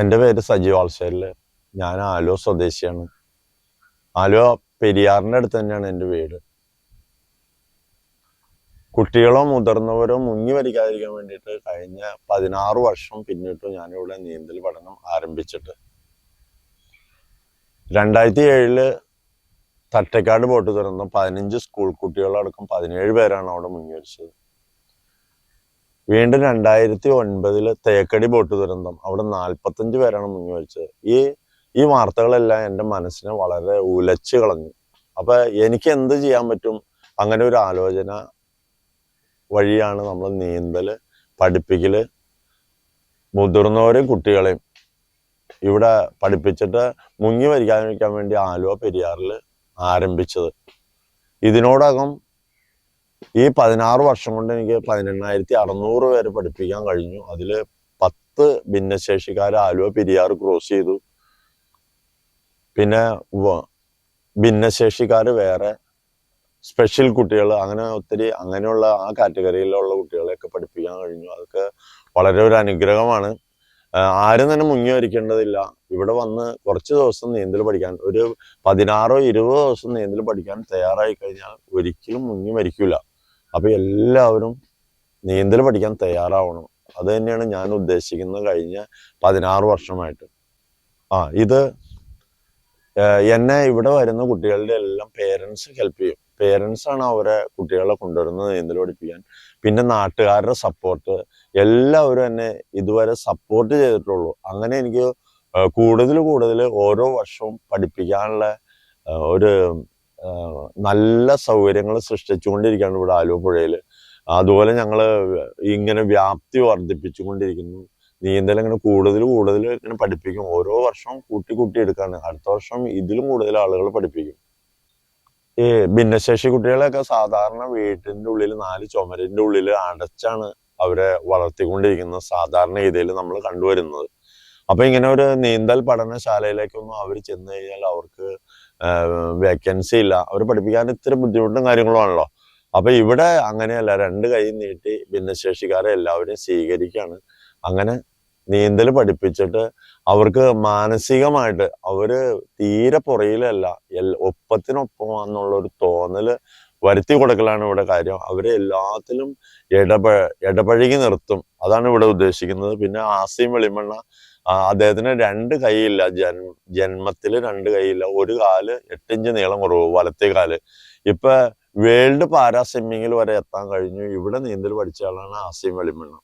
എൻ്റെ പേര് സജീവ് ആൾശ്ശേരില്. ഞാൻ ആലുവ സ്വദേശിയാണ്. ആലുവ പെരിയാറിൻ്റെ അടുത്ത് തന്നെയാണ് എൻ്റെ വീട്. കുട്ടികളോ മുതിർന്നവരോ മുങ്ങി മരിക്കാതിരിക്കാൻ വേണ്ടിയിട്ട് കഴിഞ്ഞ 16 വർഷം പിന്നിട്ടു ഞാനിവിടെ നീന്തൽ പഠനം ആരംഭിച്ചിട്ട്. 2007 തട്ടേക്കാട് ബോട്ട് തുറന്നു 15 സ്കൂൾ കുട്ടികളടക്കം 17 പേരാണ് അവിടെ മുങ്ങി മരിച്ചത്. വീണ്ടും 2009 തേക്കടി ബോട്ട് ദുരന്തം, അവിടെ 45 പേരാണ് മുങ്ങി മരിച്ചത്. ഈ വാർത്തകളെല്ലാം എൻ്റെ മനസ്സിനെ വളരെ ഉലച്ചു കളഞ്ഞു. അപ്പൊ എനിക്ക് എന്ത് ചെയ്യാൻ പറ്റും? അങ്ങനെ ഒരു ആലോചന വഴിയാണ് നമ്മൾ നീന്തല് പഠിപ്പിക്കല്. മുതിർന്നവരെയും കുട്ടികളെയും ഇവിടെ പഠിപ്പിച്ചിട്ട് മുങ്ങി മരിക്കാതിരിക്കാൻ വേണ്ടി ആലുവ പെരിയാറിൽ ആരംഭിച്ചത്. ഇതിനോടകം ഈ 16 വർഷം കൊണ്ട് എനിക്ക് 18,600 പേരെ പഠിപ്പിക്കാൻ കഴിഞ്ഞു. അതിൽ 10 ഭിന്നശേഷിക്കാർ ആലുവ പെരിയാർ ക്രോസ് ചെയ്തു. പിന്നെ ഭിന്നശേഷിക്കാർ വേറെ, സ്പെഷ്യൽ കുട്ടികൾ, അങ്ങനെ ഒത്തിരി അങ്ങനെയുള്ള ആ കാറ്റഗറിയിലുള്ള കുട്ടികളെയൊക്കെ പഠിപ്പിക്കാൻ കഴിഞ്ഞു. അതൊക്കെ വളരെ ഒരു അനുഗ്രഹമാണ്. ആരും തന്നെ മുങ്ങി മരിക്കേണ്ടതില്ല. ഇവിടെ വന്ന് കുറച്ച് ദിവസം നീന്തൽ പഠിക്കാൻ, ഒരു 16-20 ദിവസം നീന്തൽ പഠിക്കാൻ തയ്യാറായി കഴിഞ്ഞാൽ ഒരിക്കലും മുങ്ങി മരിക്കൂല. അപ്പൊ എല്ലാവരും നീന്തൽ പഠിക്കാൻ തയ്യാറാവണം. അത് തന്നെയാണ് ഞാൻ ഉദ്ദേശിക്കുന്നത് കഴിഞ്ഞ 16 വർഷമായിട്ട്. ഇത് എന്നെ ഇവിടെ വരുന്ന കുട്ടികളുടെ എല്ലാം പേരൻസ് ഹെൽപ്പ് ചെയ്യും. പേരൻസ് ആണ് അവരെ കുട്ടികളെ കൊണ്ടുവരുന്നത് നീന്തൽ പഠിപ്പിക്കാൻ. പിന്നെ നാട്ടുകാരുടെ സപ്പോർട്ട്, എല്ലാവരും എന്നെ ഇതുവരെ സപ്പോർട്ട് ചെയ്തിട്ടുള്ളൂ. അങ്ങനെ എനിക്ക് കൂടുതൽ ഓരോ വർഷവും പഠിപ്പിക്കാനുള്ള ഒരു നല്ല സൗകര്യങ്ങൾ സൃഷ്ടിച്ചുകൊണ്ടിരിക്കുകയാണ് ഇവിടെ ആലുവ പുഴയിൽ. അതുപോലെ ഞങ്ങൾ ഇങ്ങനെ വ്യാപ്തി വർദ്ധിപ്പിച്ചുകൊണ്ടിരിക്കുന്നു. നീന്തൽ ഇങ്ങനെ കൂടുതൽ ഇങ്ങനെ പഠിപ്പിക്കും. ഓരോ വർഷവും കൂട്ടി എടുക്കാണ്. അടുത്ത വർഷം ഇതിലും കൂടുതൽ ആളുകൾ പഠിപ്പിക്കും. ഈ ഭിന്നശേഷി കുട്ടികളെയൊക്കെ സാധാരണ വീട്ടിന്റെ ഉള്ളിൽ 4 ചുമരിന്റെ ഉള്ളിൽ അടച്ചാണ് അവരെ വളർത്തിക്കൊണ്ടിരിക്കുന്നത് സാധാരണ രീതിയിൽ നമ്മൾ കണ്ടുവരുന്നത്. അപ്പൊ ഇങ്ങനെ ഒരു നീന്തൽ പഠനശാലയിലേക്കൊന്നും അവർ ചെന്ന് കഴിഞ്ഞാൽ അവർക്ക് വേക്കൻസി ഇല്ല. അവർ പഠിപ്പിക്കാൻ ഇത്തിരി ബുദ്ധിമുട്ടും കാര്യങ്ങളും ആണല്ലോ. അപ്പൊ ഇവിടെ അങ്ങനെയല്ല, 2 കൈ നീട്ടി ഭിന്നശേഷിക്കാരെ എല്ലാവരെയും സ്വീകരിക്കുകയാണ്. അങ്ങനെ നീന്തൽ പഠിപ്പിച്ചിട്ട് അവർക്ക് മാനസികമായിട്ട് അവര് തീരെ പുറയിലല്ല, ഒപ്പത്തിനൊപ്പം ഒരു തോന്നല് വരുത്തി കൊടുക്കലാണ് ഇവിടെ കാര്യം. അവരെ എല്ലാത്തിലും ഇടപഴകി നിർത്തും. അതാണ് ഇവിടെ ഉദ്ദേശിക്കുന്നത്. പിന്നെ ആസിം വെളിമണ്ണ, അദ്ദേഹത്തിന് 2 കൈയില്ല, ജന്മത്തില് 2 കൈയില്ല, ഒരു കാല് 8 ഇഞ്ച് നീളം കുറവ്, വലത്തെ കാല്. ഇപ്പൊ വേൾഡ് പാരാ സ്വിമ്മിങ്ങിൽ വരെ എത്താൻ കഴിഞ്ഞു. ഇവിടെ നീന്തൽ പഠിച്ച ആളാണ് ആസിം വെളിമണ്ണ.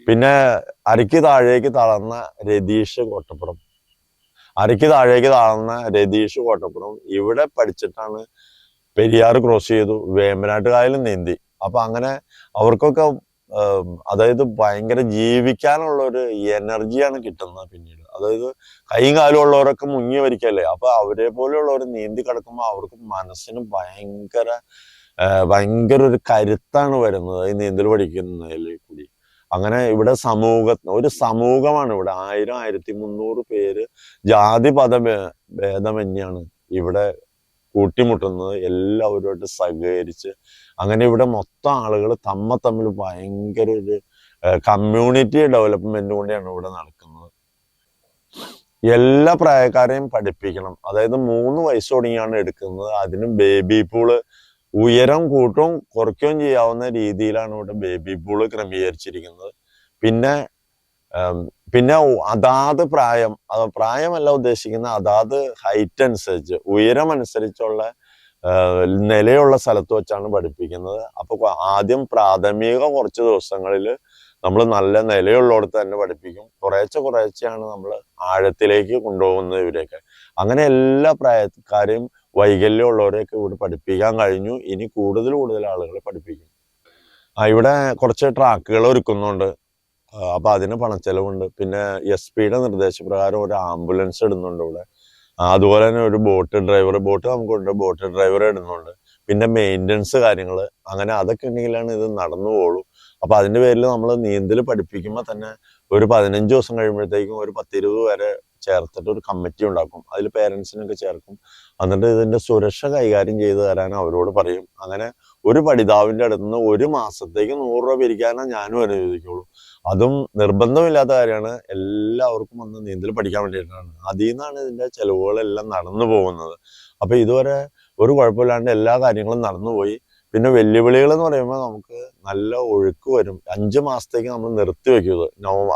പിന്നെ അരയ്ക്ക് താഴേക്ക് താഴ്ന്ന രതീഷ് കോട്ടപ്പുറം ഇവിടെ പഠിച്ചിട്ടാണ് പെരിയാർ ക്രോസ് ചെയ്തു, വേമ്പനാട്ട് കായലും നീന്തി. അപ്പൊ അങ്ങനെ അവർക്കൊക്കെ അതായത് ഭയങ്കര ജീവിക്കാനുള്ള ഒരു എനർജിയാണ് കിട്ടുന്നത് പിന്നീട്. അതായത് കൈയും കാലും ഉള്ളവരൊക്കെ മുങ്ങി മരിക്കല്ലേ. അപ്പൊ അവരെ പോലെയുള്ളവർ നീന്തി കിടക്കുമ്പോൾ അവർക്ക് മനസ്സിന് ഭയങ്കര ഒരു കരുത്താണ് വരുന്നത് ഈ നീന്തൽ പഠിക്കുന്നതിൽ കൂടി. അങ്ങനെ ഇവിടെ ഒരു സമൂഹമാണ് ഇവിടെ. 1000-1300 പേര് ജാതി ഭേദമന്യാണ് ഇവിടെ കൂട്ടിമുട്ടുന്നത്. എല്ലാവരുമായിട്ട് സഹകരിച്ച് അങ്ങനെ ഇവിടെ മൊത്തം ആളുകൾ തമ്മിൽ ഭയങ്കര ഒരു കമ്മ്യൂണിറ്റി ഡെവലപ്മെന്റ് കൂടിയാണ് ഇവിടെ നടക്കുന്നത്. എല്ലാ പ്രായക്കാരെയും പഠിപ്പിക്കണം. അതായത് 3 വയസ്സ് തുടങ്ങിയാണ് എടുക്കുന്നത്. അതിന് ബേബി പൂള് ഉയരം കൂട്ടുകയും കുറയ്ക്കുകയും ചെയ്യാവുന്ന രീതിയിലാണ് ഇവിടെ ബേബി പൂള് ക്രമീകരിച്ചിരിക്കുന്നത്. പിന്നെ അതാത് പ്രായമല്ല ഉദ്ദേശിക്കുന്ന, അതാത് ഹൈറ്റ് അനുസരിച്ച്, ഉയരം അനുസരിച്ചുള്ള നിലയുള്ള സ്ഥലത്ത് വെച്ചാണ് പഠിപ്പിക്കുന്നത്. അപ്പൊ ആദ്യം പ്രാഥമിക കുറച്ച് ദിവസങ്ങളിൽ നമ്മൾ നല്ല നിലയുള്ളിടത്ത് തന്നെ പഠിപ്പിക്കും. കുറേശ്ശെയാണ് നമ്മൾ ആഴത്തിലേക്ക് കൊണ്ടുപോകുന്നത് ഇവരെയൊക്കെ. അങ്ങനെ എല്ലാ പ്രായക്കാരെയും വൈകല്യമുള്ളവരെയൊക്കെ ഇവിടെ പഠിപ്പിക്കാൻ കഴിഞ്ഞു. ഇനി കൂടുതൽ ആളുകളെ പഠിപ്പിക്കും. ഇവിടെ കുറച്ച് ട്രാക്കുകൾ ഒരുക്കുന്നുണ്ട്. അപ്പൊ അതിന് പണച്ചെലവുണ്ട്. പിന്നെ SP-യുടെ നിർദ്ദേശപ്രകാരം ഒരു ആംബുലൻസ് ഇടുന്നുണ്ട് ഇവിടെ. അതുപോലെ തന്നെ ഒരു ബോട്ട് നമുക്കുണ്ട്, ബോട്ട് ഡ്രൈവർ ഇടുന്നുണ്ട്. പിന്നെ മെയിൻ്റനൻസ് കാര്യങ്ങൾ, അങ്ങനെ അതൊക്കെ ഉണ്ടെങ്കിലാണ് ഇത് നടന്നു പോകുള്ളൂ. അപ്പൊ അതിന്റെ പേരിൽ നമ്മൾ നീന്തൽ പഠിപ്പിക്കുമ്പോൾ തന്നെ ഒരു 15 ദിവസം കഴിയുമ്പോഴത്തേക്കും ഒരു 10-20 പേരെ ചേർത്തിട്ട് ഒരു കമ്മിറ്റി ഉണ്ടാക്കും. അതിൽ പേരൻസിനൊക്കെ ചേർക്കും. എന്നിട്ട് ഇതിന്റെ സുരക്ഷ കൈകാര്യം ചെയ്തു തരാൻ അവരോട് പറയും. അങ്ങനെ ഒരു പഠിതാവിന്റെ അടുത്ത് നിന്ന് 1 മാസത്തേക്ക് 100 രൂപ പിരിക്കാനാണ് ഞാനും അനുവദിക്കുള്ളൂ. അതും നിർബന്ധമില്ലാത്ത കാര്യമാണ്. എല്ലാവർക്കും വന്ന് നീന്തൽ പഠിക്കാൻ വേണ്ടിയിട്ടാണ്. അതിൽ നിന്നാണ് ഇതിന്റെ ചെലവുകളെല്ലാം നടന്നു പോകുന്നത്. അപ്പൊ ഇതുവരെ ഒരു കുഴപ്പമില്ലാണ്ട് എല്ലാ കാര്യങ്ങളും നടന്നുപോയി. പിന്നെ വെല്ലുവിളികൾ എന്ന് പറയുമ്പോൾ നമുക്ക് നല്ല ഒഴുക്ക് വരും. 5 മാസത്തേക്ക് നമ്മൾ നിർത്തി വെക്കുന്നത്.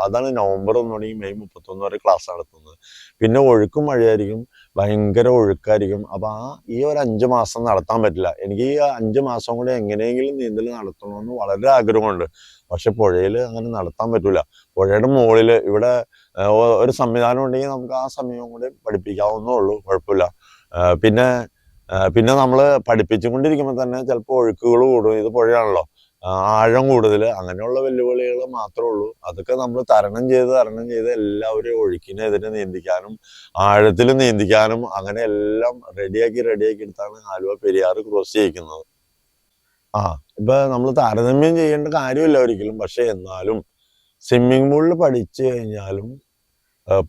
അതാണ് നവംബർ 1 തുടങ്ങി മെയ് 31 വരെ ക്ലാസ് നടത്തുന്നത്. പിന്നെ ഒഴുക്കും മഴയായിരിക്കും, ഭയങ്കര ഒഴുക്കായിരിക്കും. അപ്പൊ ഈ ഒരു 5 മാസം നടത്താൻ പറ്റില്ല. എനിക്ക് ഈ 5 മാസം കൂടെ എങ്ങനെയെങ്കിലും നീന്തൽ നടത്തണമെന്ന് വളരെ ആഗ്രഹമുണ്ട്. പക്ഷെ പുഴയിൽ അങ്ങനെ നടത്താൻ പറ്റൂല. പുഴയുടെ മുകളിൽ ഇവിടെ ഒരു സംവിധാനം ഉണ്ടെങ്കിൽ നമുക്ക് ആ സമയം കൂടെ പഠിപ്പിക്കാവുന്നേ ഉള്ളൂ, കുഴപ്പമില്ല. പിന്നെ നമ്മൾ പഠിപ്പിച്ചുകൊണ്ടിരിക്കുമ്പോൾ തന്നെ ചിലപ്പോൾ ഒഴുക്കുകൾ കൂടും. ഇത് പുഴയാണല്ലോ, ആഴം കൂടുതൽ, അങ്ങനെയുള്ള വെല്ലുവിളികൾ മാത്രമേ ഉള്ളൂ. അതൊക്കെ നമ്മൾ തരണം ചെയ്ത് എല്ലാവരും ഒഴുക്കിനെതിരെ നീന്തിക്കാനും ആഴത്തിൽ നീന്തിക്കാനും അങ്ങനെ എല്ലാം റെഡിയാക്കി എടുത്താണ് ആലുവ പെരിയാർ ക്രോസ് ചെയ്യിക്കുന്നത്. ഇപ്പൊ നമ്മൾ താരതമ്യം ചെയ്യേണ്ട കാര്യമില്ല ഒരിക്കലും. പക്ഷെ എന്നാലും സ്വിമ്മിംഗ് പൂളിൽ പഠിച്ചു കഴിഞ്ഞാലും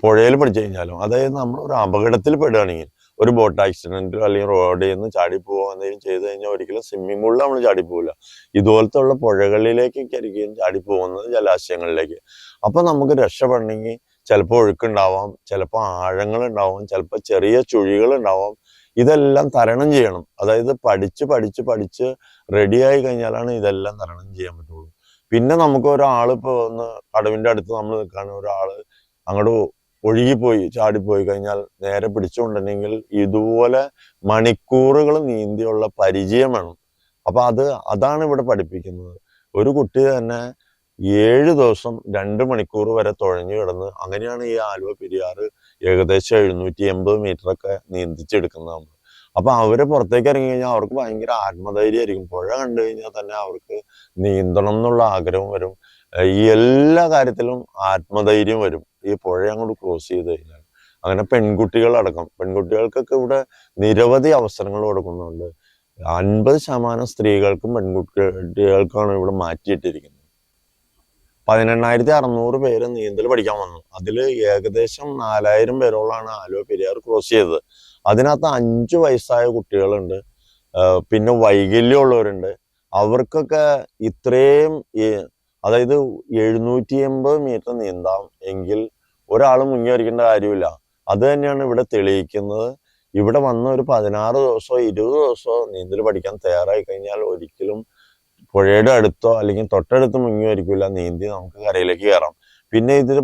പുഴയിൽ പഠിച്ചു കഴിഞ്ഞാലും, അതായത് നമ്മൾ ഒരു അപകടത്തിൽ പെടുകയാണെങ്കിൽ, ഒരു ബോട്ട് ആക്സിഡന്റിലോ അല്ലെങ്കിൽ റോഡിൽ നിന്ന് ചാടിപ്പോവുക എന്തെങ്കിലും ചെയ്ത് കഴിഞ്ഞാൽ ഒരിക്കലും സ്വിമ്മിംഗ് പൂളിൽ നമ്മൾ ചാടിപ്പോവില്ല. ഇതുപോലത്തെ ഉള്ള പുഴകളിലേക്കൊക്കെ ആയിരിക്കും ചാടിപ്പോകുന്നത്, ജലാശയങ്ങളിലേക്ക്. അപ്പൊ നമുക്ക് രക്ഷപ്പെടണമെങ്കിൽ ചിലപ്പോൾ ഒഴുക്കുണ്ടാവാം, ചിലപ്പോൾ ആഴങ്ങളുണ്ടാവാം, ചിലപ്പോൾ ചെറിയ ചുഴികൾ ഉണ്ടാവാം. ഇതെല്ലാം തരണം ചെയ്യണം. അതായത് പഠിച്ച് റെഡിയായി കഴിഞ്ഞാലാണ് ഇതെല്ലാം തരണം ചെയ്യാൻ പറ്റുള്ളൂ. പിന്നെ നമുക്ക് ഒരാളിപ്പോ ഒന്ന് കടവിന്റെ അടുത്ത് നമ്മൾ നിൽക്കുകയാണ്, ഒരാള് അങ്ങോട്ട് ഒഴുകിപ്പോയി ചാടിപ്പോയി കഴിഞ്ഞാൽ നേരെ പിടിച്ചുകൊണ്ടിട്ടുണ്ടെങ്കിൽ ഇതുപോലെ മണിക്കൂറുകൾ നീന്തിയുള്ള പരിചയം വേണം. അപ്പൊ അതാണ് ഇവിടെ പഠിപ്പിക്കുന്നത്. ഒരു കുട്ടി തന്നെ 7 ദിവസം 2 മണിക്കൂർ വരെ തുഴഞ്ഞു കിടന്ന്, അങ്ങനെയാണ് ഈ ആലുവ പെരിയാറ് ഏകദേശം 780 മീറ്ററൊക്കെ നീന്തിച്ചെടുക്കുന്നത് നമ്മൾ. അപ്പൊ അവര് പുറത്തേക്ക് ഇറങ്ങി കഴിഞ്ഞാൽ അവർക്ക് ഭയങ്കര ആത്മധൈര്യമായിരിക്കും. പുഴ കണ്ടു കഴിഞ്ഞാൽ തന്നെ അവർക്ക് നീന്തണം എന്നുള്ള ആഗ്രഹം വരും. ഈ എല്ലാ കാര്യത്തിലും ആത്മധൈര്യം വരും ഈ പുഴ അങ്ങോട്ട് ക്രോസ് ചെയ്ത് കഴിഞ്ഞാൽ. അങ്ങനെ പെൺകുട്ടികൾക്കൊക്കെ ഇവിടെ നിരവധി അവസരങ്ങൾ കൊടുക്കുന്നുണ്ട്. 50% സ്ത്രീകൾക്കും പെൺകുട്ടികൾക്കാണ് ഇവിടെ മാറ്റിയിട്ടിരിക്കുന്നത്. 18,600 പേര് നീന്തൽ പഠിക്കാൻ വന്നു. അതിൽ ഏകദേശം 4,000 പേരോളാണ് ആലുവ പെരിയാർ ക്രോസ് ചെയ്തത്. അതിനകത്ത് 5 വയസ്സായ കുട്ടികളുണ്ട്, പിന്നെ വൈകല്യമുള്ളവരുണ്ട്. അവർക്കൊക്കെ ഇത്രയും അതായത് 780 മീറ്റർ നീന്താം എങ്കിൽ ഒരാൾ മുങ്ങി വരിക്കേണ്ട കാര്യമില്ല. അത് തന്നെയാണ് ഇവിടെ തെളിയിക്കുന്നത്. ഇവിടെ വന്ന ഒരു 16 ദിവസമോ 20 ദിവസമോ നീന്തൽ പഠിക്കാൻ തയ്യാറായി കഴിഞ്ഞാൽ ഒരിക്കലും പുഴയുടെ അടുത്തോ അല്ലെങ്കിൽ തൊട്ടടുത്ത് മുങ്ങി വരിക്കില്ല, നീന്തി നമുക്ക് കരയിലേക്ക് കയറാം. പിന്നെ ഇതിൽ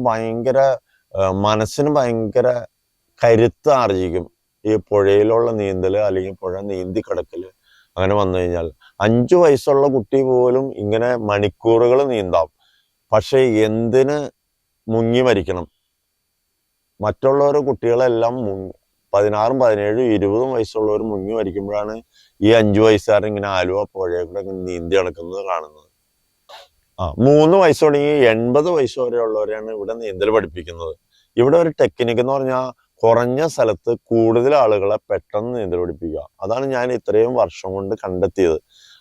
മനസ്സിന് ഭയങ്കര കരുത്ത് ആർജിക്കും ഈ പുഴയിലുള്ള നീന്തല് അല്ലെങ്കിൽ പുഴ നീന്തി കിടക്കല്. അങ്ങനെ വന്നു കഴിഞ്ഞാൽ 5 വയസ്സുള്ള കുട്ടി പോലും ഇങ്ങനെ മണിക്കൂറുകൾ നീന്താം. പക്ഷെ എന്തിന് മുങ്ങി മരിക്കണം? മറ്റുള്ളവർ കുട്ടികളെല്ലാം 16, 17, 20 വയസ്സുള്ളവർ മുങ്ങി മരിക്കുമ്പോഴാണ് ഈ 5 വയസ്സുകാരൻ ഇങ്ങനെ ആലുവ പുഴയെ കൂടെ നീന്തി നടക്കുന്നത് കാണുന്നത്. 3 വയസ്സ് തുടങ്ങി 80 വയസ്സ് വരെ ഉള്ളവരെയാണ് ഇവിടെ നീന്തൽ പഠിപ്പിക്കുന്നത്. ഇവിടെ ഒരു ടെക്നിക്ക് എന്ന് പറഞ്ഞാൽ കുറഞ്ഞ സ്ഥലത്ത് കൂടുതൽ ആളുകളെ പെട്ടെന്ന് നീന്തൽ പഠിപ്പിക്കുക. അതാണ് ഞാൻ ഇത്രയും വർഷം കൊണ്ട് കണ്ടെത്തിയത്.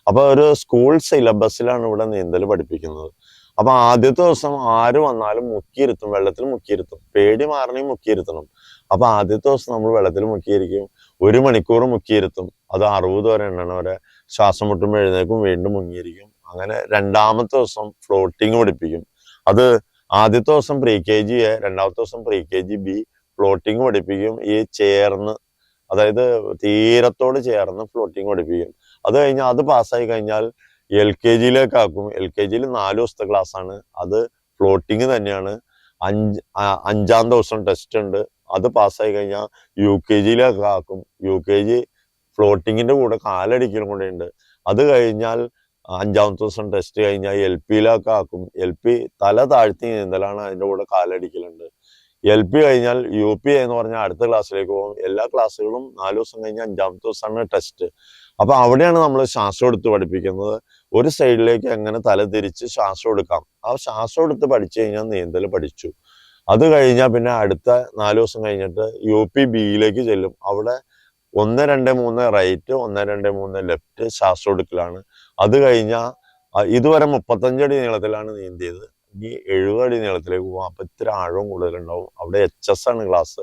അപ്പൊ ഒരു സ്കൂൾ സിലബസിലാണ് ഇവിടെ നീന്തൽ പഠിപ്പിക്കുന്നത്. അപ്പൊ ആദ്യത്തെ ദിവസം ആര് വന്നാലും മുക്കിയിരുത്തും, വെള്ളത്തിൽ മുക്കിയിരുത്തും. പേടി മാറണമെങ്കിൽ മുക്കിയിരുത്തണം. അപ്പൊ ആദ്യത്തെ ദിവസം നമ്മൾ വെള്ളത്തിൽ മുക്കിയിരിക്കും, 1 മണിക്കൂർ മുക്കിയിരുത്തും. അത് 60 വരെ എണ്ണണ വരെ ശ്വാസം മുട്ടുമ്പോൾ എഴുന്നേക്കും, വീണ്ടും മുങ്ങിയിരിക്കും. അങ്ങനെ 2ാമത്തെ ദിവസം ഫ്ലോട്ടിങ് പഠിപ്പിക്കും. അത് ആദ്യത്തെ ദിവസം പ്രീ KG A, 2ാമത്തെ ദിവസം പ്രീ KG B ഫ്ലോട്ടിങ് പഠിപ്പിക്കും. ഈ ചേർന്ന്, അതായത് തീരത്തോട് ചേർന്ന് ഫ്ലോട്ടിങ് പഠിപ്പിക്കും. അത് കഴിഞ്ഞാൽ അത് പാസ്സായി കഴിഞ്ഞാൽ LKG ആക്കും. LKG 4 ദിവസത്തെ ക്ലാസ് ആണ്. അത് ഫ്ലോട്ടിങ് തന്നെയാണ്. 5ാം ദിവസം ടെസ്റ്റ് ഉണ്ട്. അത് പാസ്സായി കഴിഞ്ഞാൽ UKG ആക്കും. UKG ഫ്ലോട്ടിങ്ങിന്റെ കൂടെ കാലടിക്കലും കൂടെ ഉണ്ട്. അത് കഴിഞ്ഞാൽ 5ാമത്തെ ദിവസം ടെസ്റ്റ് കഴിഞ്ഞാൽ LP ആക്കും. LP തല താഴ്ത്തി നീന്തലാണ്, അതിന്റെ കൂടെ കാലടിക്കലുണ്ട്. LP കഴിഞ്ഞാൽ UP എന്ന് പറഞ്ഞാൽ അടുത്ത ക്ലാസ്സിലേക്ക് പോകും. എല്ലാ ക്ലാസ്സുകളും 4 ദിവസം കഴിഞ്ഞാൽ 5ാമത്തെ ദിവസമാണ് ടെസ്റ്റ്. അപ്പൊ അവിടെയാണ് നമ്മൾ ശ്വാസം എടുത്ത് പഠിപ്പിക്കുന്നത്. ഒരു സൈഡിലേക്ക് എങ്ങനെ തല തിരിച്ച് ശ്വാസം എടുക്കാം. ആ ശ്വാസം എടുത്ത് പഠിച്ചു കഴിഞ്ഞാൽ നീന്തൽ പഠിച്ചു. അത് കഴിഞ്ഞാൽ പിന്നെ അടുത്ത 4 ദിവസം കഴിഞ്ഞിട്ട് UP B ചെല്ലും. അവിടെ 1, 2, 3 റൈറ്റ്, 1, 2, 3 ലെഫ്റ്റ് ശ്വാസം എടുക്കലാണ്. അത് കഴിഞ്ഞാൽ ഇതുവരെ 35 അടി നീളത്തിലാണ് നീന്തിയത്. ഇനി 70 അടി നീളത്തിലേക്ക് പോകാം. അപ്പൊ ഇത്തിരി ആഴവും കൂടുതലുണ്ടാവും. അവിടെ HS ആണ് ക്ലാസ്.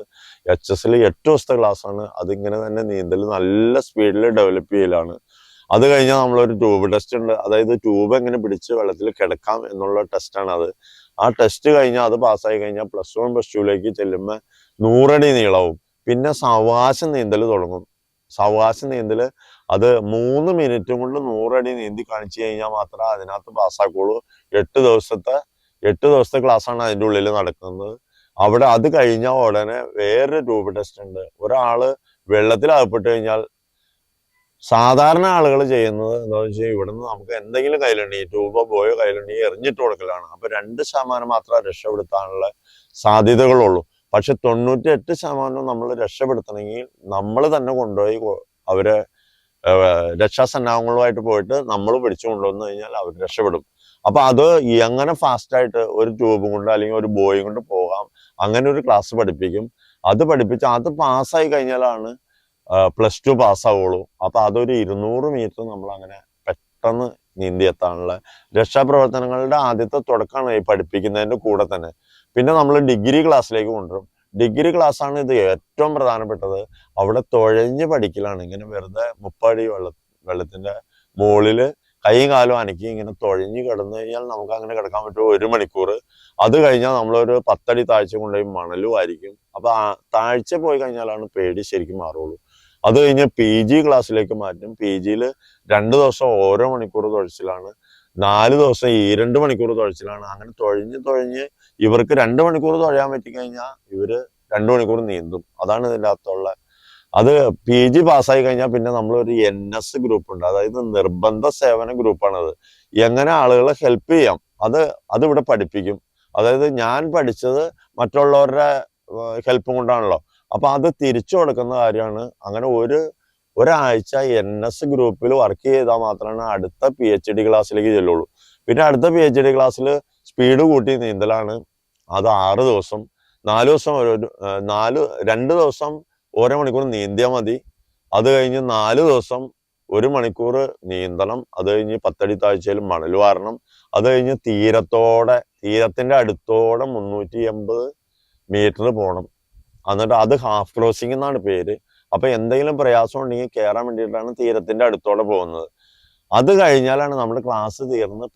HS 8 ദിവസത്തെ ക്ലാസ് ആണ്. അതിങ്ങനെ തന്നെ നീന്തൽ നല്ല സ്പീഡിൽ ഡെവലപ്പ് ചെയ്യലാണ്. അത് കഴിഞ്ഞാൽ നമ്മളൊരു ട്യൂബ് ടെസ്റ്റ് ഉണ്ട്. അതായത് ട്യൂബ് എങ്ങനെ പിടിച്ച് വെള്ളത്തിൽ കിടക്കാം എന്നുള്ള ടെസ്റ്റാണ് അത്. ആ ടെസ്റ്റ് കഴിഞ്ഞാൽ അത് പാസ്സായി കഴിഞ്ഞാൽ +1 +2ലേക്ക് ചെല്ലുമ്പോൾ 100 അടി നീളവും. പിന്നെ സാവകാശം നീന്തൽ തുടങ്ങും. സാവകാശം നീന്തൽ അത് 3 മിനിറ്റും കൊണ്ട് 100 അടി നീന്തി കാണിച്ചു കഴിഞ്ഞാൽ മാത്രമേ അതിനകത്ത് പാസ്സാക്കുള്ളൂ. 8 ദിവസത്തെ ക്ലാസ്സാണ് അതിൻ്റെ ഉള്ളിൽ നടക്കുന്നത്. അവിടെ അത് കഴിഞ്ഞാൽ ഉടനെ വേറൊരു ട്യൂബ് ടെസ്റ്റ് ഉണ്ട്. ഒരാള് വെള്ളത്തിൽ അകപ്പെട്ട് കഴിഞ്ഞാൽ സാധാരണ ആളുകൾ ചെയ്യുന്നത് എന്താണെന്ന് വെച്ചാൽ ഇവിടുന്ന് നമുക്ക് എന്തെങ്കിലും കയ്യിലുണ്ടെങ്കിൽ ട്യൂബോ ബോയോ കയ്യിലുണ്ടെങ്കിൽ എറിഞ്ഞിട്ട് കൊടുക്കലാണ്. അപ്പൊ 2% മാത്രമേ രക്ഷപ്പെടുത്താനുള്ള സാധ്യതകളുള്ളൂ. പക്ഷെ 98% നമ്മൾ രക്ഷപ്പെടുത്തണമെങ്കിൽ നമ്മൾ തന്നെ കൊണ്ടുപോയി അവരെ രക്ഷാസന്നാഹങ്ങളുമായിട്ട് പോയിട്ട് നമ്മൾ പിടിച്ചു കൊണ്ടുവന്നു കഴിഞ്ഞാൽ അവർ രക്ഷപ്പെടും. അപ്പൊ അത് എങ്ങനെ ഫാസ്റ്റായിട്ട് ഒരു ട്യൂബും കൊണ്ട് അല്ലെങ്കിൽ ഒരു ബോയും കൊണ്ട് പോകാം, അങ്ങനെ ഒരു ക്ലാസ് പഠിപ്പിക്കും. അത് പഠിപ്പിച്ച് അത് പാസ്സായി കഴിഞ്ഞാലാണ് +2 പാസ്സാവുള്ളൂ. അപ്പൊ അതൊരു 200 മീറ്റർ നമ്മൾ അങ്ങനെ പെട്ടെന്ന് നീന്തി എത്താനുള്ള രക്ഷാപ്രവർത്തനങ്ങളുടെ ആദ്യത്തെ തുടക്കമാണ് ഈ പഠിപ്പിക്കുന്നതിന്റെ കൂടെ തന്നെ. പിന്നെ നമ്മൾ ഡിഗ്രി ക്ലാസ്സിലേക്ക് കൊണ്ടുവരും. ഡിഗ്രി ക്ലാസ്സാണ് ഇത് ഏറ്റവും പ്രധാനപ്പെട്ടത്. അവിടെ തുഴഞ്ഞ് പഠിക്കലാണ്. ഇങ്ങനെ വെറുതെ 30 അടി വെള്ളത്തിന്റെ മുകളില് കൈയും കാലും അനക്കി ഇങ്ങനെ തുഴഞ്ഞ് കിടന്നു കഴിഞ്ഞാൽ നമുക്ക് അങ്ങനെ കിടക്കാൻ പറ്റും 1 മണിക്കൂർ. അത് കഴിഞ്ഞാൽ നമ്മളൊരു 10 അടി താഴ്ച കൊണ്ടുപോയി മണലുമായിരിക്കും. അപ്പൊ താഴ്ച പോയി കഴിഞ്ഞാലാണ് പേടി ശരിക്കും മാറുള്ളൂ. അത് കഴിഞ്ഞ് PG ക്ലാസ്സിലേക്ക് മാറ്റും. PGയിൽ 2 ദിവസം ഓരോ മണിക്കൂർ തുഴച്ചിലാണ്, 4 ദിവസം 2 മണിക്കൂർ തുഴച്ചിലാണ്. അങ്ങനെ തുഴഞ്ഞ് ഇവർക്ക് 2 മണിക്കൂർ തുഴയാൻ പറ്റിക്കഴിഞ്ഞാൽ ഇവര് 2 മണിക്കൂർ നീന്തും. അതാണ് ഇതിൻ്റെ അകത്തുള്ള. അത് PG പാസ്സായി കഴിഞ്ഞാൽ പിന്നെ നമ്മളൊരു NS ഗ്രൂപ്പ് ഉണ്ട്. അതായത് നിർബന്ധ സേവന ഗ്രൂപ്പാണത്. എങ്ങനെ ആളുകളെ ഹെൽപ്പ് ചെയ്യാം അത് ഇവിടെ പഠിപ്പിക്കും. അതായത് ഞാൻ പഠിച്ചത് മറ്റുള്ളവരുടെ ഹെൽപ്പും കൊണ്ടാണല്ലോ. അപ്പൊ അത് തിരിച്ചു കൊടുക്കുന്ന കാര്യമാണ്. അങ്ങനെ ഒരാഴ്ച NS ഗ്രൂപ്പിൽ വർക്ക് ചെയ്താൽ മാത്രമാണ് അടുത്ത PhD ക്ലാസ്സിലേക്ക് ചെല്ലുള്ളൂ. പിന്നെ അടുത്ത PhD ക്ലാസ്സിൽ സ്പീഡ് കൂട്ടി നീന്തലാണ്. അത് 6 ദിവസം, 2 ദിവസം ഓരോ മണിക്കൂർ നീന്തിയാൽ മതി. അത് കഴിഞ്ഞ് 4 ദിവസം 1 മണിക്കൂർ നീന്തണം. അത് കഴിഞ്ഞ് 10 അടി താഴ്ചയിൽ മണൽ വാരണം. അത് കഴിഞ്ഞ് തീരത്തിന്റെ അടുത്തോടെ 380 മീറ്റർ പോകണം. എന്നിട്ട് അത് ഹാഫ് ക്രോസിംഗ് എന്നാണ് പേര്. അപ്പൊ എന്തെങ്കിലും പ്രയാസം ഉണ്ടെങ്കിൽ കയറാൻ വേണ്ടിയിട്ടാണ് തീരത്തിന്റെ അടുത്തോടെ പോകുന്നത്. അത് കഴിഞ്ഞാലാണ് നമ്മുടെ ക്ലാസ് തീർന്ന്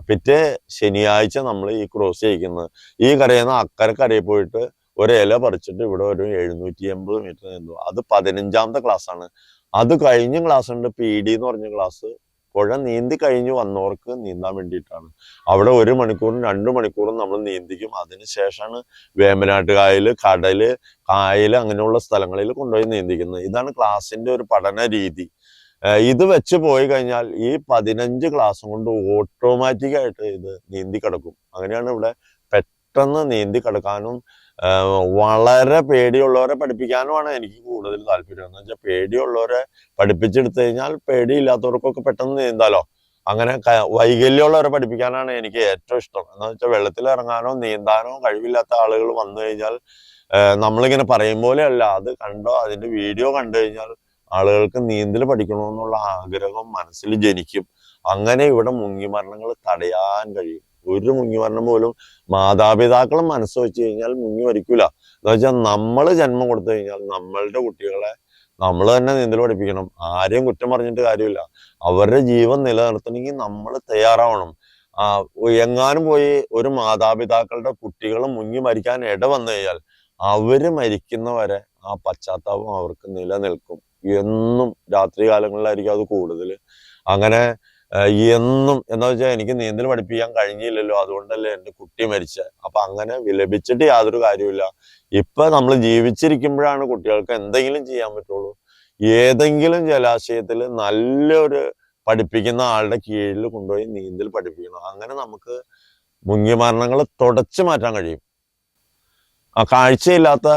പിറ്റേ ശനിയാഴ്ച നമ്മൾ ഈ ക്രോസ് ചെയ്യിക്കുന്നത്. ഈ കരയിൽ നിന്ന് അക്കരെ കരയിൽ പോയിട്ട് ഒരു ഇല പറിച്ചിട്ട് ഇവിടെ ഒരു 780 മീറ്റർ നീന്തും. അത് 15ാമത്തെ ക്ലാസ് ആണ്. അത് കഴിഞ്ഞ ക്ലാസ് ഉണ്ട് PD എന്ന് പറഞ്ഞ ക്ലാസ്. പുഴ നീന്തി കഴിഞ്ഞ് വന്നവർക്ക് നീന്താൻ വേണ്ടിയിട്ടാണ്. അവിടെ 1 മണിക്കൂറും 2 മണിക്കൂറും നമ്മൾ നീന്തിക്കും. അതിനുശേഷമാണ് വേമ്പനാട്ട് കായല്, കടല്, കായല് അങ്ങനെയുള്ള സ്ഥലങ്ങളിൽ കൊണ്ടുപോയി നീന്തിക്കുന്നത്. ഇതാണ് ക്ലാസ്സിന്റെ ഒരു പഠന രീതി. ഇത് വെച്ച് പോയി കഴിഞ്ഞാൽ ഈ 15 ക്ലാസ്സും കൊണ്ട് ഓട്ടോമാറ്റിക്കായിട്ട് ഇത് നീന്തി കിടക്കും. അങ്ങനെയാണ് ഇവിടെ പെട്ടെന്ന് നീന്തി കിടക്കാനും വളരെ പേടിയുള്ളവരെ പഠിപ്പിക്കാനുമാണ് എനിക്ക് കൂടുതൽ താല്പര്യം. എന്ന് വെച്ചാൽ പേടിയുള്ളവരെ പഠിപ്പിച്ചെടുത്തു കഴിഞ്ഞാൽ പേടിയില്ലാത്തവർക്കൊക്കെ പെട്ടെന്ന് നീന്താലോ. അങ്ങനെ വൈകല്യമുള്ളവരെ പഠിപ്പിക്കാനാണ് എനിക്ക് ഏറ്റവും ഇഷ്ടം. എന്ന് വെച്ചാൽ വെള്ളത്തിൽ ഇറങ്ങാനോ നീന്താനോ കഴിവില്ലാത്ത ആളുകൾ വന്നു കഴിഞ്ഞാൽ നമ്മളിങ്ങനെ പറയും പോലെയല്ല, അത് കണ്ടോ അതിന്റെ വീഡിയോ കണ്ടു കഴിഞ്ഞാൽ ആളുകൾക്ക് നീന്തൽ പഠിക്കണമെന്നുള്ള ആഗ്രഹം മനസ്സിൽ ജനിക്കും. അങ്ങനെ ഇവിടെ മുങ്ങിമരണങ്ങൾ തടയാൻ കഴിയും. ഒരു മുങ്ങിമരണം പോലും മാതാപിതാക്കളും മനസ്സ് വെച്ച് കഴിഞ്ഞാൽ മുങ്ങി മരിക്കൂല. എന്ന് വെച്ചാൽ നമ്മൾ ജന്മം കൊടുത്തു കഴിഞ്ഞാൽ നമ്മളുടെ കുട്ടികളെ നമ്മൾ തന്നെ നീന്തൽ പഠിപ്പിക്കണം. ആരെയും കുറ്റം പറഞ്ഞിട്ട് കാര്യമില്ല. അവരുടെ ജീവൻ നിലനിർത്തണമെങ്കിൽ നമ്മൾ തയ്യാറാവണം. എങ്ങാനും പോയി ഒരു മാതാപിതാക്കളുടെ കുട്ടികൾ മുങ്ങി മരിക്കാൻ ഇട വന്നു കഴിഞ്ഞാൽ അവര് മരിക്കുന്നവരെ ആ പശ്ചാത്താപം അവർക്ക് നിലനിൽക്കും. എന്നും രാത്രി കാലങ്ങളിലായിരിക്കും അത് കൂടുതൽ. അങ്ങനെ എന്നും എന്താ വെച്ചാൽ എനിക്ക് നീന്തൽ പഠിപ്പിക്കാൻ കഴിഞ്ഞില്ലല്ലോ, അതുകൊണ്ടല്ലേ എൻ്റെ കുട്ടി മരിച്ചത്. അപ്പൊ അങ്ങനെ വിലപിച്ചിട്ട് യാതൊരു കാര്യമില്ല. ഇപ്പൊ നമ്മൾ ജീവിച്ചിരിക്കുമ്പോഴാണ് കുട്ടികൾക്ക് എന്തെങ്കിലും ചെയ്യാൻ പറ്റുള്ളൂ. ഏതെങ്കിലും ജലാശയത്തിൽ നല്ലൊരു പഠിപ്പിക്കുന്ന ആളുടെ കീഴിൽ കൊണ്ടുപോയി നീന്തൽ പഠിപ്പിക്കണം. അങ്ങനെ നമുക്ക് മുങ്ങിമരണങ്ങൾ തുടച്ചു മാറ്റാൻ കഴിയും. കാഴ്ചയില്ലാത്ത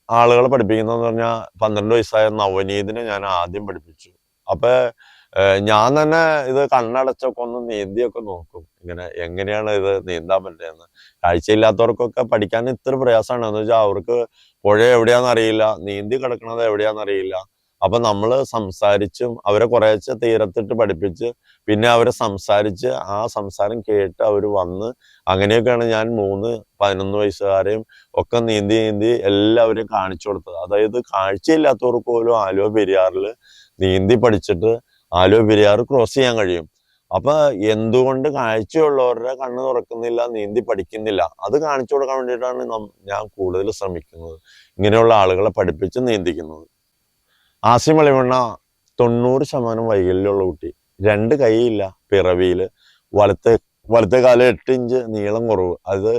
ആളുകളെ പഠിപ്പിക്കുന്നതെന്ന് പറഞ്ഞാൽ 12 വയസ്സായ നവനീതിനെ ഞാൻ ആദ്യം പഠിപ്പിച്ചു. അപ്പൊ ഞാൻ തന്നെ ഇത് കണ്ണടച്ചൊക്കെ ഒന്ന് നീന്തിയൊക്കെ നോക്കും, ഇങ്ങനെ എങ്ങനെയാണ് ഇത് നീന്താൻ പറ്റുന്നത്. കാഴ്ചയില്ലാത്തവർക്കൊക്കെ പഠിക്കാൻ ഇത്ര പ്രയാസമാണ്. എന്ന് വെച്ചാൽ അവർക്ക് പുഴ എവിടെയാന്ന് അറിയില്ല, നീന്തി കിടക്കുന്നത് എവിടെയാന്ന് അറിയില്ല. അപ്പൊ നമ്മൾ സംസാരിച്ചും അവരെ കുറേശ്ശെ തീരത്തിട്ട് പഠിപ്പിച്ച് പിന്നെ അവരെ സംസാരിച്ച് ആ സംസാരം കേട്ട് അവർ വന്ന് അങ്ങനെയൊക്കെയാണ് ഞാൻ 11 വയസ്സുകാരെയും ഒക്കെ നീന്തി എല്ലാവരെയും കാണിച്ചു കൊടുത്തത്. അതായത് കാഴ്ചയില്ലാത്തവർക്ക് പോലും ആലുവ പെരിയാറിൽ നീന്തി പഠിച്ചിട്ട് ആലുവ പെരിയാർ ക്രോസ് ചെയ്യാൻ കഴിയും. അപ്പൊ എന്തുകൊണ്ട് കാഴ്ചയുള്ളവരുടെ കണ്ണ് തുറക്കുന്നില്ല, നീന്തി പഠിക്കുന്നില്ല, അത് കാണിച്ചു കൊടുക്കാൻ വേണ്ടിയിട്ടാണ് ഞാൻ കൂടുതൽ ശ്രമിക്കുന്നത്, ഇങ്ങനെയുള്ള ആളുകളെ പഠിപ്പിച്ച് നീന്തിക്കുന്നത്. ആസിം വെളിമണ്ണ 90% വൈകല്യമുള്ള കുട്ടി. 2 കൈയില്ല, പിറവിയില് വലത്തെ കാലം 8 ഇഞ്ച് നീളം കുറവ്, അത്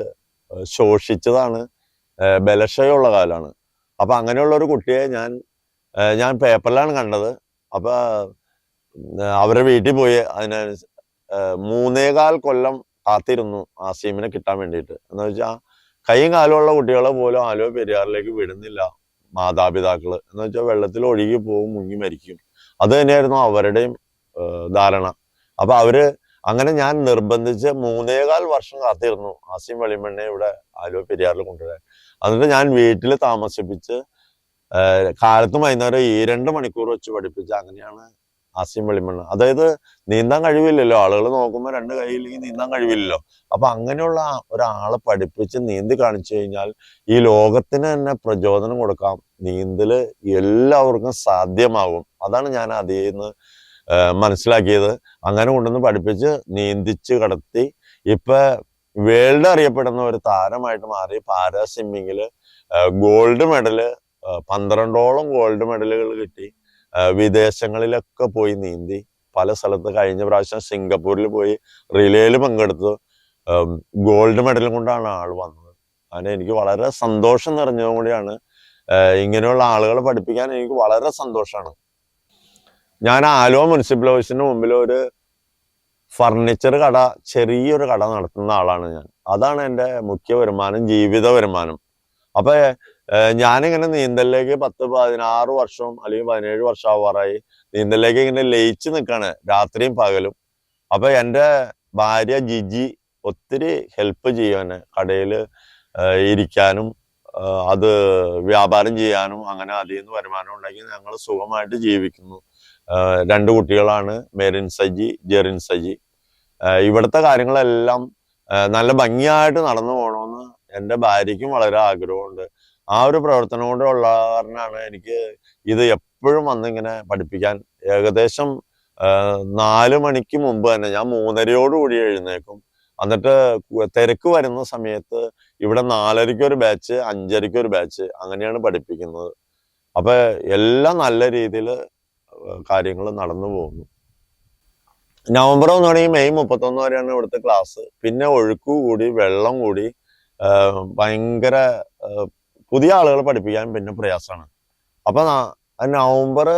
ശോഷിച്ചതാണ്, ബലക്ഷയമുള്ള കാലാണ്. അപ്പൊ അങ്ങനെയുള്ള ഒരു കുട്ടിയെ ഞാൻ പേപ്പറിലാണ് കണ്ടത്. അപ്പൊ അവരുടെ വീട്ടിൽ പോയി അതിന് 3.25 കൊല്ലം കാത്തിരുന്നു ആസീമിനെ കിട്ടാൻ വേണ്ടിയിട്ട്. എന്ന് വെച്ചാൽ കൈയും കാലുമുള്ള കുട്ടികളെ പോലും ആലുവ പെരിയാറിലേക്ക് വിടുന്നില്ല മാതാപിതാക്കള്. എന്ന് വെച്ചാൽ വെള്ളത്തിൽ ഒഴുകി പോകും, മുങ്ങി മരിക്കും. അത് തന്നെയായിരുന്നു അവരുടെയും ധാരണ. അപ്പൊ അങ്ങനെ ഞാൻ നിർബന്ധിച്ച് 3.25 വർഷം കാത്തിരുന്നു ആസിം വെളിമണ്ണെ ഇവിടെ ആലുവ പെരിയാറിൽ കൊണ്ടുവരാൻ. എന്നിട്ട് ഞാൻ വീട്ടിൽ താമസിപ്പിച്ച് കാലത്തും വൈകുന്നേരം 2 മണിക്കൂർ വെച്ച് പഠിപ്പിച്ച് അങ്ങനെയാണ് ആസിം വെളിമണ്ണ. അതായത് നീന്താൻ കഴിവില്ലല്ലോ, ആളുകൾ നോക്കുമ്പോൾ 2 കൈയില്ലെങ്കിൽ നീന്താൻ കഴിവില്ലല്ലോ. അപ്പൊ അങ്ങനെയുള്ള ഒരാളെ പഠിപ്പിച്ച് നീന്തി കാണിച്ചു കഴിഞ്ഞാൽ ഈ ലോകത്തിന് തന്നെ പ്രചോദനം കൊടുക്കാം, നീന്തല് എല്ലാവർക്കും സാധ്യമാകും. അതാണ് ഞാൻ അതിൽ നിന്ന് മനസ്സിലാക്കിയത്. അങ്ങനെ കൊണ്ടുവന്ന് പഠിപ്പിച്ച് നീന്തിച്ച് കടത്തി ഇപ്പൊ വേൾഡ് അറിയപ്പെടുന്ന ഒരു താരമായിട്ട് മാറി. പാരാ സ്വിമ്മിങ്ങില് ഗോൾഡ് മെഡല് 12ഓളം ഗോൾഡ് മെഡലുകൾ കിട്ടി. വിദേശങ്ങളിലൊക്കെ പോയി നീന്തി പല സ്ഥലത്ത്. കഴിഞ്ഞ പ്രാവശ്യം സിംഗപ്പൂരിൽ പോയി റിലേയിൽ പങ്കെടുത്തു, ഗോൾഡ് മെഡലും കൊണ്ടാണ് ആൾ വന്നത്. അങ്ങനെ എനിക്ക് വളരെ സന്തോഷം നിറഞ്ഞതും കൂടിയാണ്. ഇങ്ങനെയുള്ള ആളുകളെ പഠിപ്പിക്കാൻ എനിക്ക് വളരെ സന്തോഷമാണ്. ഞാൻ ആലുവ മുനിസിപ്പൽ ഓഫീസിന് മുമ്പിൽ ഒരു ഫർണിച്ചർ കട, ചെറിയൊരു കട നടത്തുന്ന ആളാണ് ഞാൻ. അതാണ് എൻ്റെ മുഖ്യ വരുമാനം, ജീവിത വരുമാനം. അപ്പൊ ഞാനിങ്ങനെ നീന്തലിലേക്ക് 10-16 വർഷം അല്ലെങ്കിൽ 17 വർഷം ആവാറായി നീന്തലിലേക്ക് ഇങ്ങനെ ലയിച്ച് നിൽക്കാണ് രാത്രിയും പകലും. അപ്പൊ എൻ്റെ ഭാര്യ ജിജി ഒത്തിരി ഹെൽപ്പ് ചെയ്യുവാന്, കടയിൽ ഇരിക്കാനും അത് വ്യാപാരം ചെയ്യാനും. അങ്ങനെ അതിൽ നിന്ന് വരുമാനം ഉണ്ടാക്കി ഞങ്ങൾ സുഖമായിട്ട് ജീവിക്കുന്നു. 2 കുട്ടികളാണ്, മെറിൻ സജി, ജെറിൻ സജി. ഇവിടുത്തെ കാര്യങ്ങളെല്ലാം നല്ല ഭംഗിയായിട്ട് നടന്നു പോകണമെന്ന് എൻ്റെ ഭാര്യയ്ക്കും വളരെ ആഗ്രഹമുണ്ട്. ആ ഒരു പ്രവർത്തനം കൊണ്ടുള്ള കാരണമാണ് എനിക്ക് ഇത് എപ്പോഴും വന്നിങ്ങനെ പഠിപ്പിക്കാൻ. ഏകദേശം 4 മണിക്ക് മുമ്പ് തന്നെ ഞാൻ 3:30 എഴുന്നേക്കും. എന്നിട്ട് തിരക്ക് വരുന്ന സമയത്ത് ഇവിടെ 4:30 ഒരു ബാച്ച്, 5:30 ഒരു ബാച്ച്, അങ്ങനെയാണ് പഠിപ്പിക്കുന്നത്. അപ്പൊ എല്ലാം നല്ല രീതിയിൽ കാര്യങ്ങൾ നടന്നു പോകുന്നു. നവംബർ 1 തുടങ്ങി മെയ് 31 വരെയാണ് ഇവിടുത്തെ ക്ലാസ്. പിന്നെ ഒഴുക്ക് കൂടി, വെള്ളം കൂടി, ഭയങ്കര പുതിയ ആളുകളെ പഠിപ്പിക്കാൻ പിന്നെ പ്രയാസമാണ്. അപ്പൊ നവംബർ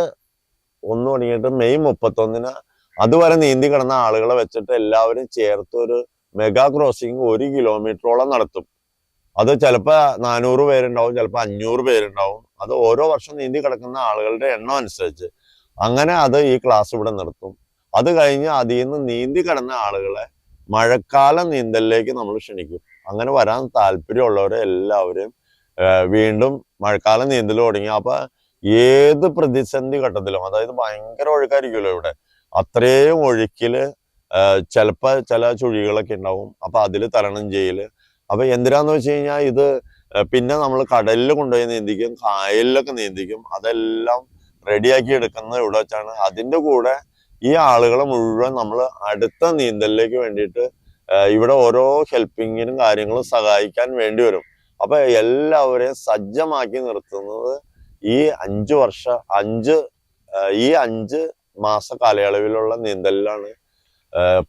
1 തുടങ്ങിയിട്ട് മെയ് 31 അതുവരെ നീന്തി കിടന്ന ആളുകളെ വെച്ചിട്ട് എല്ലാവരും ചേർത്ത് ഒരു മെഗാ ക്രോസിംഗ് 1 കിലോമീറ്ററോളം നടത്തും. അത് ചിലപ്പോ 400 പേരുണ്ടാവും, ചിലപ്പോ 500 പേരുണ്ടാവും. അത് ഓരോ വർഷം നീന്തി കിടക്കുന്ന ആളുകളുടെ എണ്ണം അനുസരിച്ച്. അങ്ങനെ അത് ഈ ക്ലാസ് ഇവിടെ നിർത്തും. അത് കഴിഞ്ഞ് അതിൽ നിന്ന് നീന്തി കിടന്ന ആളുകളെ മഴക്കാല നീന്തലിലേക്ക് നമ്മൾ ക്ഷണിക്കും. അങ്ങനെ വരാൻ താല്പര്യമുള്ളവരെ എല്ലാവരെയും വീണ്ടും മഴക്കാലം നീന്തൽ തുടങ്ങി. അപ്പൊ ഏത് പ്രതിസന്ധി ഘട്ടത്തിലും, അതായത് ഭയങ്കര ഒഴുക്കായിരിക്കുമല്ലോ ഇവിടെ, അത്രയും ഒഴുക്കില് ചിലപ്പോ ചില ചുഴികളൊക്കെ ഉണ്ടാവും. അപ്പൊ അതിൽ തരണം ചെയ്യല്. അപ്പൊ എന്തിനാന്ന് വെച്ച് കഴിഞ്ഞാൽ ഇത് പിന്നെ നമ്മൾ കടലിൽ കൊണ്ടുപോയി നീന്തിക്കും, കായലിലൊക്കെ നീന്തിക്കും. അതെല്ലാം റെഡിയാക്കി എടുക്കുന്നത് ഇവിടെ വെച്ചാണ്. അതിന്റെ കൂടെ ഈ ആളുകളെ മുഴുവൻ നമ്മൾ അടുത്ത നീന്തലിലേക്ക് വേണ്ടിയിട്ട് ഇവിടെ ഓരോ ഹെൽപ്പിങ്ങിനും കാര്യങ്ങളും സഹായിക്കാൻ വേണ്ടി വരും. അപ്പൊ എല്ലാവരെയും സജ്ജമാക്കി നിർത്തുന്നത് ഈ 5 മാസ കാലയളവിലുള്ള നീന്തലിലാണ്.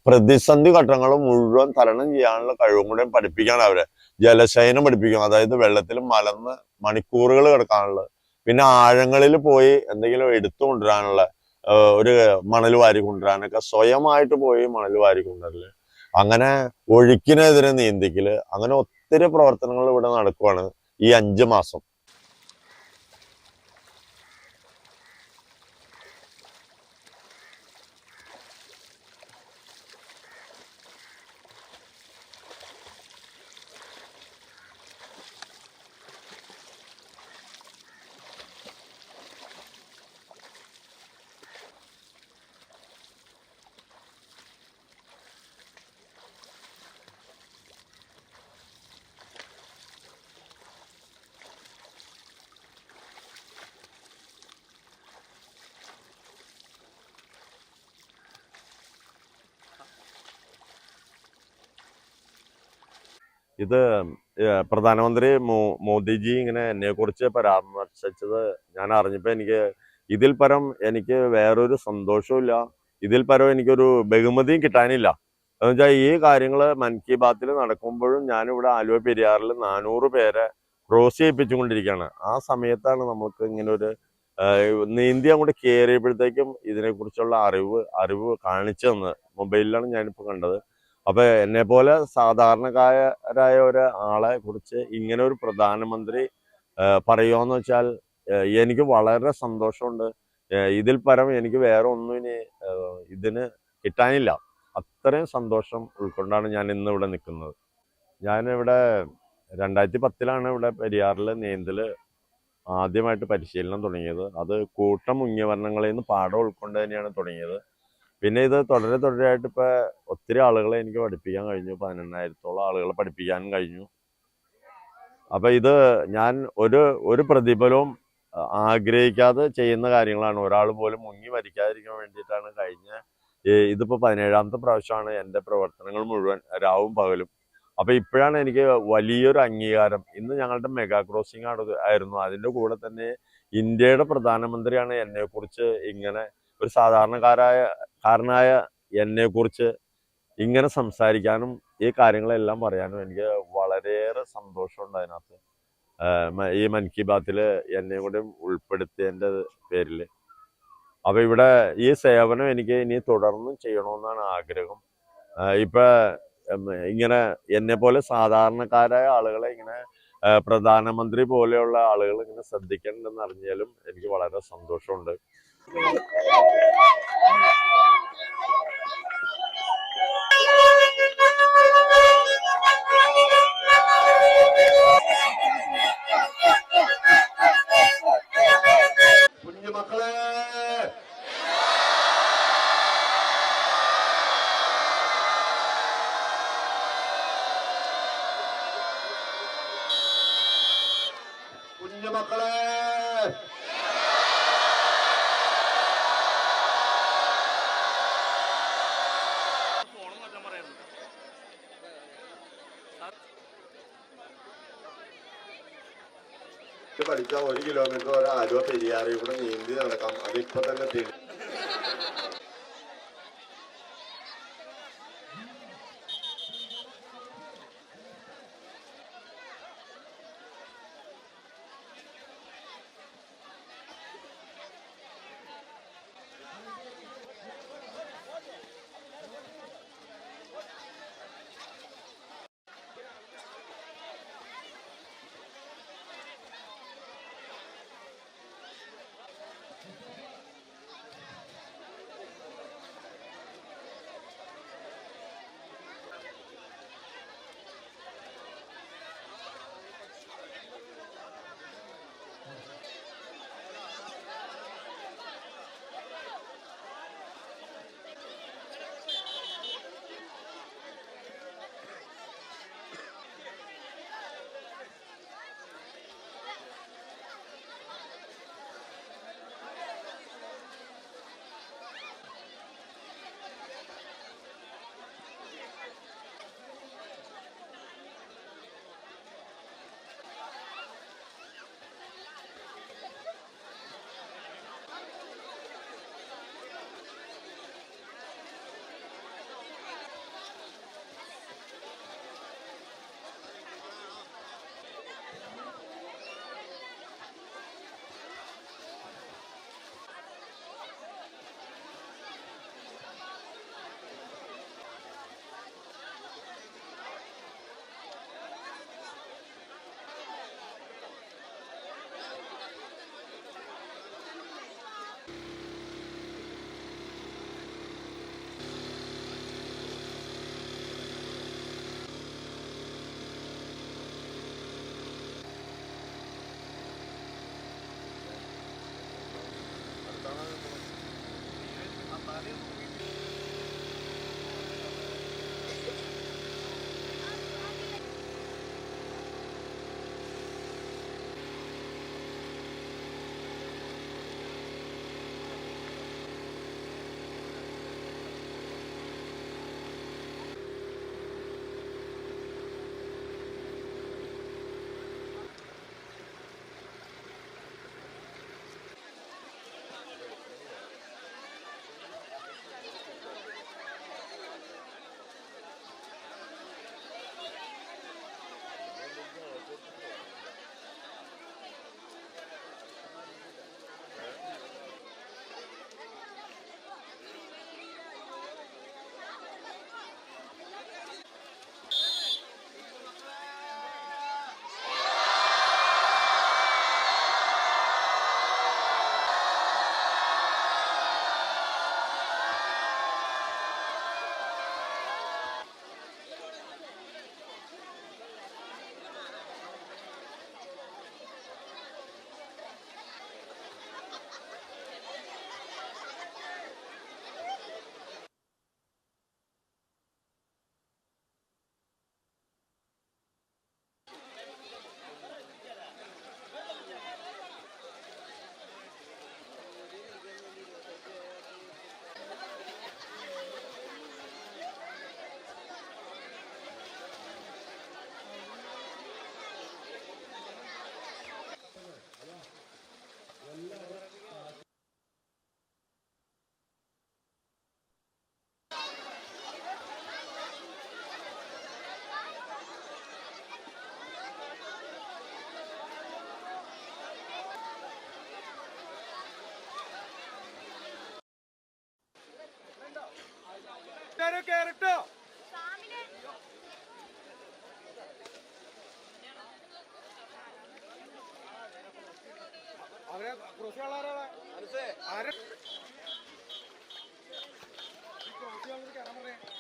പ്രതിസന്ധി ഘട്ടങ്ങൾ മുഴുവൻ തരണം ചെയ്യാനുള്ള കഴിവും കൂടെ പഠിപ്പിക്കാണ് അവരെ. ജലശയനം പഠിപ്പിക്കും, അതായത് വെള്ളത്തിൽ മലന്ന് മണിക്കൂറുകൾ കിടക്കാനുള്ളത്. പിന്നെ ആഴങ്ങളിൽ പോയി എന്തെങ്കിലും എടുത്തു കൊണ്ടുവരാനുള്ള, ഒരു മണൽ വാരി കൊണ്ടുവരാനൊക്കെ സ്വയമായിട്ട് പോയി മണൽ വാരി കൊണ്ടുവരല്, അങ്ങനെ ഒഴുക്കിനെതിരെ നീന്തിക്കല്, അങ്ങനെ ഒത്തിരി പ്രവർത്തനങ്ങൾ ഇവിടെ നടക്കുവാണ് ഈ 5 മാസം. ഇത് പ്രധാനമന്ത്രി മോദിജി ഇങ്ങനെ എന്നെക്കുറിച്ച് പരാമർശിച്ചത് ഞാൻ അറിഞ്ഞപ്പോൾ ഇതിൽ പരം എനിക്ക് വേറൊരു സന്തോഷവും, ഇതിൽ പരം എനിക്കൊരു ബഹുമതിയും കിട്ടാനില്ല. എന്ന് വെച്ചാൽ ഈ കാര്യങ്ങൾ മൻ കി ബാത്തിൽ നടക്കുമ്പോഴും ഞാനിവിടെ ആലുവ പെരിയാറിൽ 400 പേരെ ക്രോസ് ചെയ്യിപ്പിച്ചുകൊണ്ടിരിക്കുകയാണ്. ആ സമയത്താണ് നമുക്ക് ഇങ്ങനെ ഒരു നീന്തി അങ്ങോട്ട് കയറിയപ്പോഴത്തേക്കും ഇതിനെക്കുറിച്ചുള്ള അറിവ് കാണിച്ചു തന്നത്. മൊബൈലിലാണ് ഞാനിപ്പോൾ കണ്ടത്. അപ്പൊ എന്നെ പോലെ സാധാരണക്കാരായ ഒരാളെ കുറിച്ച് ഇങ്ങനെ ഒരു പ്രധാനമന്ത്രി പറയുകയെന്ന് വെച്ചാൽ എനിക്ക് വളരെ സന്തോഷമുണ്ട്. ഇതിൽ പരം എനിക്ക് വേറെ ഒന്നും ഇനി ഇതിന് കിട്ടാനില്ല. അത്രയും സന്തോഷം ഉൾക്കൊണ്ടാണ് ഞാൻ ഇന്ന് ഇവിടെ നിൽക്കുന്നത്. ഞാനിവിടെ 2010 ഇവിടെ പെരിയാറിൽ നീന്തല് ആദ്യമായിട്ട് പരിശീലനം തുടങ്ങിയത്. അത് കൂട്ടം മുങ്ങിയവർണ്ണങ്ങളിൽ നിന്ന് പാഠം ഉൾക്കൊണ്ട് തന്നെയാണ് തുടങ്ങിയത്. പിന്നെ ഇത് തുടരെയായിട്ട് ഇപ്പൊ ഒത്തിരി ആളുകളെ എനിക്ക് പഠിപ്പിക്കാൻ കഴിഞ്ഞു. 18,000-ഓളം ആളുകളെ പഠിപ്പിക്കാനും കഴിഞ്ഞു. അപ്പൊ ഇത് ഞാൻ ഒരു പ്രതിഫലവും ആഗ്രഹിക്കാതെ ചെയ്യുന്ന കാര്യങ്ങളാണ്. ഒരാൾ പോലും മുങ്ങി മരിക്കാതിരിക്കാൻ വേണ്ടിയിട്ടാണ് ഇതിപ്പോ 17ാമത്തെ പ്രാവശ്യമാണ് എൻ്റെ പ്രവർത്തനങ്ങൾ മുഴുവൻ രാവും പകലും. അപ്പൊ ഇപ്പോഴാണ് എനിക്ക് വലിയൊരു അംഗീകാരം. ഇന്ന് ഞങ്ങളുടെ മെഗാ ക്രോസിംഗ് ആയിരുന്നു. അതിന്റെ കൂടെ തന്നെ ഇന്ത്യയുടെ പ്രധാനമന്ത്രിയാണ് എന്നെക്കുറിച്ച് ഇങ്ങനെ ഒരു കാരനായ എന്നെക്കുറിച്ച് ഇങ്ങനെ സംസാരിക്കാനും ഈ കാര്യങ്ങളെല്ലാം പറയാനും എനിക്ക് വളരെയേറെ സന്തോഷമുണ്ട്. അതിനകത്ത് ഈ മൻ കി ബാത്തില് എന്നെ കൂടെ ഉൾപ്പെടുത്തിയതിൻ്റെ പേരിൽ. അപ്പൊ ഇവിടെ ഈ സേവനം എനിക്ക് ഇനി തുടർന്നും ചെയ്യണമെന്നാണ് ആഗ്രഹം. ഇപ്പൊ ഇങ്ങനെ എന്നെ പോലെ സാധാരണക്കാരായ ആളുകളെ ഇങ്ങനെ പ്രധാനമന്ത്രി പോലെയുള്ള ആളുകൾ ഇങ്ങനെ ശ്രദ്ധിക്കണമെന്ന് അറിഞ്ഞാലും എനിക്ക് വളരെ സന്തോഷമുണ്ട്. കുഞ്ഞുമക്കളെ, കുഞ്ഞുമക്കളെ, പഠിച്ച 1 കിലോമീറ്റർ വരെ ആലുവ പെരിയാറിൽ കൂടെ നീന്തി നടക്കാം. അതിപ്പോ തന്നെ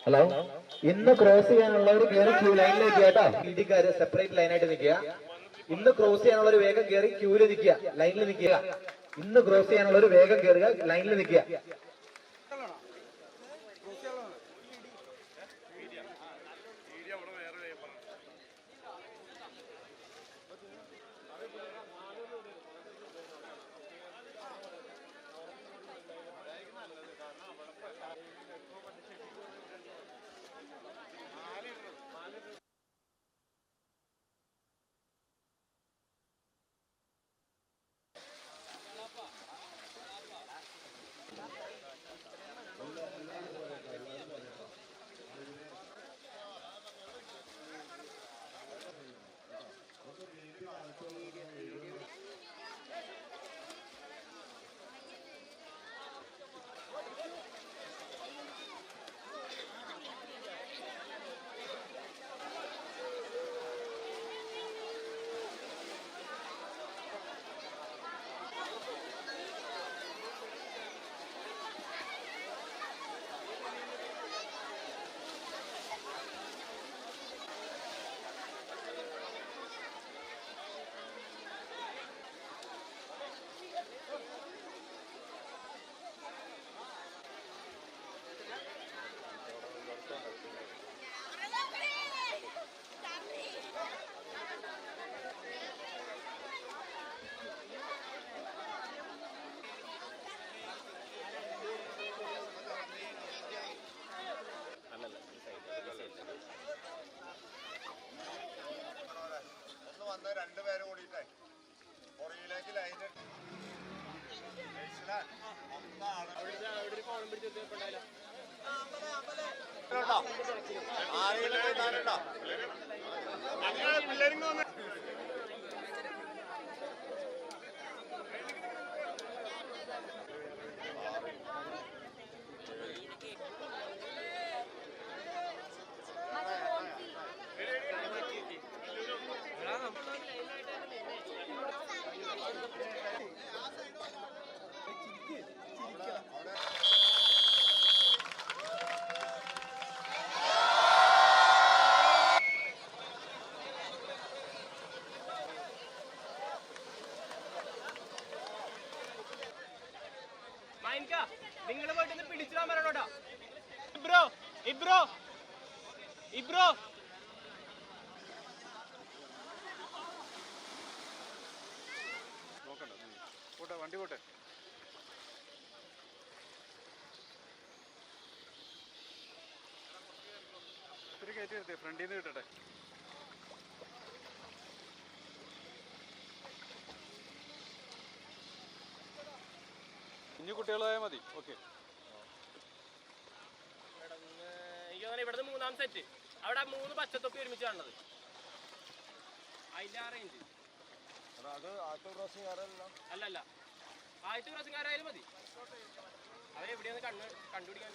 ഹലോ, ഇന്ന് ക്രോസ് ചെയ്യാനുള്ളവർ കയറി ക്യൂ ലൈനിലേക്ക് കേട്ടോ. ഇന്ത്യക്കാര് സെപ്പറേറ്റ് ലൈനായിട്ട് നിൽക്കുക. ഇന്ന് ക്രോസ് ചെയ്യാനുള്ളവർ വേഗം കയറി ക്യൂല് നിൽക്കുക, ലൈനിൽ നിൽക്കുക. ഇന്ന് ക്രോസ് ചെയ്യാനുള്ളവർ വേഗം കയറുക, ലൈനിൽ നിൽക്കുക. രണ്ടുപേരും കൂടിയിട്ടേ പുറകിലേക്ക് ലൈൻ പിള്ളേരിങ്ങ വന്ന് നിങ്ങൾ പോയിട്ട് പിടിച്ചു പറയണോട്ടാ. ഇബ്രോ ഇബ്രോ ഇബ്രോ നോക്കണ്ട, പോട്ടെ, വണ്ടി പോട്ടെ. ഇത്തിരി കയറ്റി എടുത്തേ, ഫ്രണ്ടിൽ നിന്ന് കിട്ടട്ടെ. കുഞ്ഞു കുട്ടികളായാൽ മതി. ഓക്കെ, ഇവിടുന്ന് മൂന്നാം സെറ്റ്. അവിടെ 3 പച്ചത്തൊപ്പി ഒരുമിച്ച് കാണുന്നത്. അതിന്റെ ആ റേഞ്ച് അല്ലല്ല, ആദ്യത്തെ ക്രോസിംഗാരായാലും മതി. അവരെവിടെയാന്ന് കണ്ടുപിടിക്കാൻ.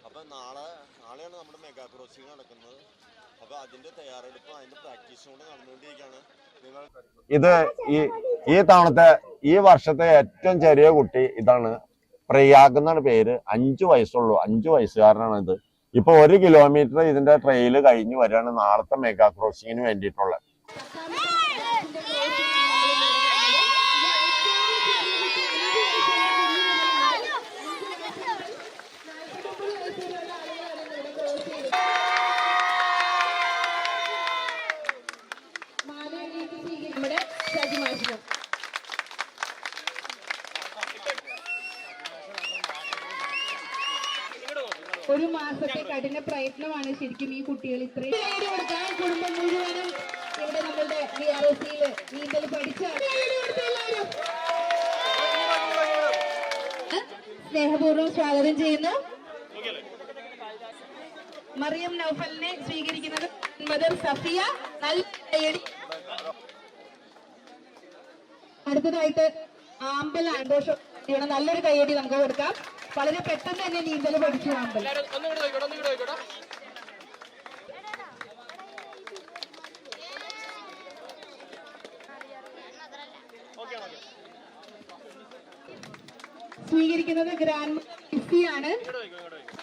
അപ്പൊ നാളെയാണ് നമ്മുടെ മെഗാ ക്രോസിംഗ് നടക്കുന്നത്. അപ്പൊ അതിന്റെ തയ്യാറെടുപ്പ്, അതിന്റെ പ്രാക്ടീസും കൂടെ നടന്നുകൊണ്ടിരിക്കുകയാണ്. ഇത് ഈ തവണത്തെ ഈ വർഷത്തെ ഏറ്റവും ചെറിയ കുട്ടി ഇതാണ്. പ്രയാഗ് എന്നാണ് പേര്. 5 വയസ്സുള്ളൂ. 5 വയസ്സുകാരനാണ് ഇത്. ഇപ്പൊ 1 കിലോമീറ്റർ ഇതിന്റെ ട്രെയിൽ കഴിഞ്ഞ് വരികയാണ് നാളത്തെ മെഗാ ക്രോസിങ്ങിന് വേണ്ടിയിട്ടുള്ളത്. ഒരു മാസത്തെ കഠിന പ്രയത്നമാണ് ശരിക്കും ഈ കുട്ടികൾ ഇത്രയും കൊടുക്കാൻ. കുടുംബം മുഴുവനും ഇവിടെ നമ്മളുടെ VRSയിൽ നീന്തൽ പഠിച്ച സ്നേഹപൂർവ്വം സ്വാഗതം ചെയ്യുന്നു. മറിയം നൗഫലിനെ സ്വീകരിക്കുന്നത് മദർ സഫിയ. നല്ല കയ്യടി. അടുത്തതായിട്ട് ആമ്പൽ ആഘോഷം ചെയ്യണം. നല്ലൊരു കയ്യടി നമുക്ക് കൊടുക്കാം. വളരെ പെട്ടെന്ന് തന്നെ നീന്തൽ പഠിച്ചു ആമ്പൽ. എല്ലാവരും ഒന്നും കൂടെ നോക്കിക്കോട്ടെ, ഒന്നും കൂടെ നോക്കിക്കോട്ടെ. സ്വീകരിക്കുന്നത് ഗ്രാൻഡ് ആണ്. ഇങ്ങോട്ട് നോക്കിക്കോ, ഇങ്ങോട്ട് നോക്കിക്കോ.